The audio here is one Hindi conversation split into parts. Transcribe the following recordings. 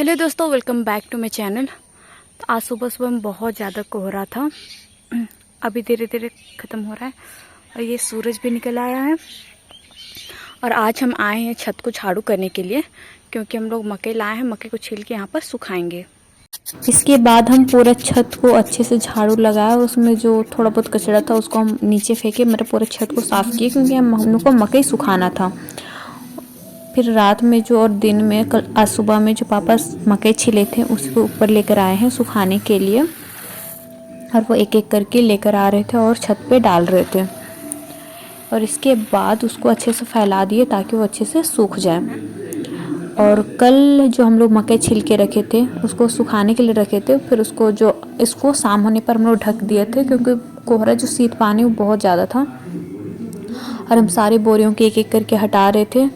हेलो दोस्तों, welcome back to my channel. तो आज सुबह सुबह में बहुत ज़्यादा कोहरा था। अभी धीरे धीरे ख़त्म हो रहा है और ये सूरज भी निकल आया है। और आज हम आए हैं छत को झाड़ू करने के लिए, क्योंकि हम लोग मकई लाए हैं। मकई को छील के यहाँ पर सुखाएंगे। इसके बाद हम पूरा छत को अच्छे से झाड़ू लगाया। उसमें जो थोड़ा बहुत कचरा था उसको हम नीचे फेंके, मतलब पूरा छत को साफ़ किए, क्योंकि हम लोग को मकई सुखाना था। फिर रात में जो और दिन में कल आज सुबह में जो पापा मकई छिले थे उसको ऊपर लेकर आए हैं सुखाने के लिए। और वो एक एक करके लेकर आ रहे थे और छत पे डाल रहे थे। और इसके बाद उसको अच्छे से फैला दिए ताकि वो अच्छे से सूख जाए। और कल जो हम लोग मकई छिल के रखे थे उसको सुखाने के लिए रखे थे, फिर इसको शाम होने पर हम लोग ढक दिए थे, क्योंकि कोहरा जो शीत पानी वो बहुत ज़्यादा था। और हम सारी बोरियों के एक एक करके हटा रहे थे।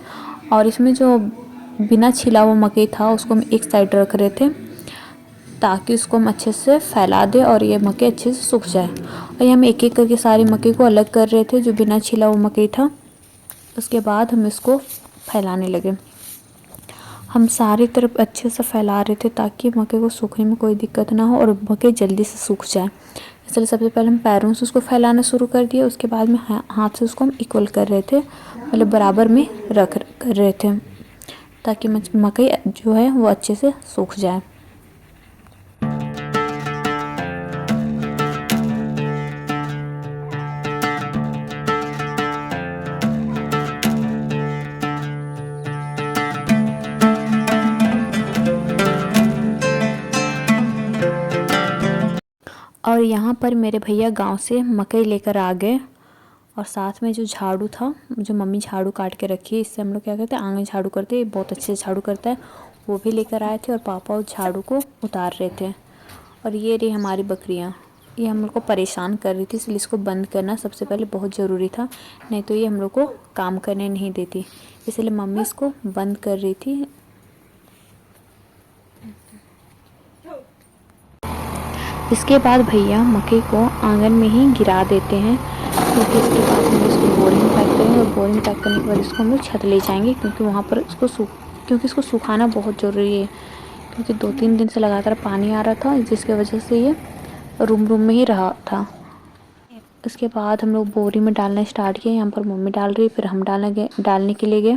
और इसमें जो बिना छिला हुआ मकई था उसको हम एक साइड रख रहे थे, ताकि उसको हम अच्छे से फैला दें और ये मकई अच्छे से सूख जाए। और ये हम एक एक करके सारी मकई को अलग कर रहे थे जो बिना छिला हुआ मकई था। उसके बाद हम इसको फैलाने लगे। हम सारी तरफ अच्छे से फैला रहे थे ताकि मकई को सूखने में कोई दिक्कत ना हो और मकई जल्दी से सूख जाए। इसलिए सबसे पहले हम पैरों से उसको फैलाना शुरू कर दिए। उसके बाद में हाथ से उसको हम इक्वल कर रहे थे, मतलब बराबर में कर रहे थे, ताकि मकई जो है वो अच्छे से सूख जाए। और यहाँ पर मेरे भैया गांव से मकई लेकर आ गए। और साथ में जो झाड़ू था, जो मम्मी झाड़ू काट के रखी है, इससे हम लोग क्या करते हैं, आंगन झाड़ू करते हैं। बहुत अच्छे से झाड़ू करता है, वो भी लेकर आए थे। और पापा उस झाड़ू को उतार रहे थे। और ये रही हमारी बकरियाँ, ये हम लोग को परेशान कर रही थी, इसलिए इसको बंद करना सबसे पहले बहुत ज़रूरी था, नहीं तो ये हम लोग को काम करने नहीं देती। इसलिए मम्मी इसको बंद कर रही थी। इसके बाद भैया मकई को आंगन में ही गिरा देते हैं, क्योंकि इसके बाद हम इसको बोरी में पैक करेंगे। और बोरी में पैक करने के बाद इसको हम लोग छत ले जाएंगे, क्योंकि वहाँ पर क्योंकि इसको सुखाना बहुत ज़रूरी है, क्योंकि 2-3 दिन से लगातार पानी आ रहा था, जिसकी वजह से ये रूम में ही रहा था। इसके बाद हम लोग बोरी में डालना स्टार्ट किए। यहाँ पर मम्मी डाल रही है, फिर हम डालने के लिए गए।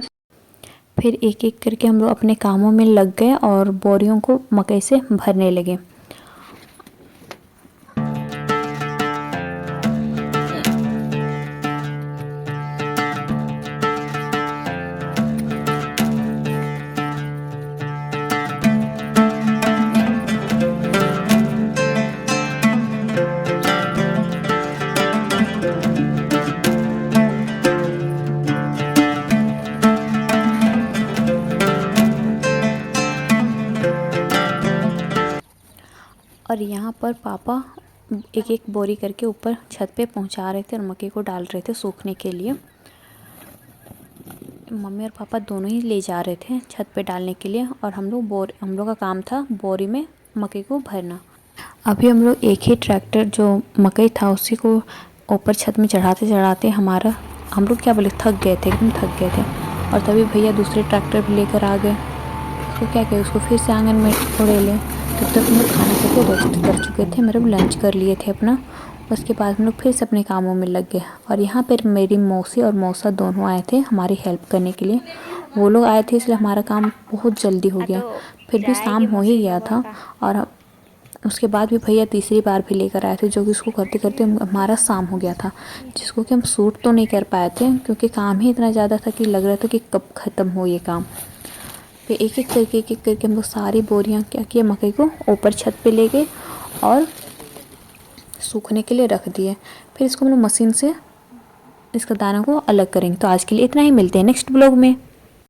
फिर एक एक करके हम लोग अपने कामों में लग गए और बोरियों को मकई से भरने लगे। और यहाँ पर पापा एक एक बोरी करके ऊपर छत पे पहुँचा रहे थे और मकई को डाल रहे थे सूखने के लिए। मम्मी और पापा दोनों ही ले जा रहे थे छत पे डालने के लिए। और हम लोग का काम था बोरी में मकई को भरना। अभी हम लोग एक ही ट्रैक्टर जो मकई था उसी को ऊपर छत में चढ़ाते हम लोग क्या बोले, थक गए थे, एकदम थक गए थे। और तभी भैया दूसरे ट्रैक्टर भी लेकर आ गए। उसको क्या किया, उसको फिर से आंगन में उड़े ले। तब तक हम लोग खाना खा के रेस्ट कर चुके थे, मतलब लंच कर लिए थे अपना। उसके बाद हम लोग फिर से अपने कामों में लग गए। और यहाँ पर मेरी मौसी और मौसा दोनों आए थे हमारी हेल्प करने के लिए। वो लोग आए थे इसलिए हमारा काम बहुत जल्दी हो गया। फिर भी शाम हो ही गया था। और उसके बाद भी भैया तीसरी बार भी लेकर आए थे, जो कि उसको करते करते हमारा शाम हो गया था, जिसको कि हम शूट तो नहीं कर पाए थे, क्योंकि काम ही इतना ज़्यादा था कि लग रहा था कि कब ख़त्म हो ये काम। फिर एक एक करके हम लोग सारी बोरियां क्या किए, मकई को ऊपर छत पे ले गए और सूखने के लिए रख दिए। फिर इसको हम लोग मशीन से इसका दाना को अलग करेंगे। तो आज के लिए इतना ही, मिलते हैं नेक्स्ट ब्लॉग में।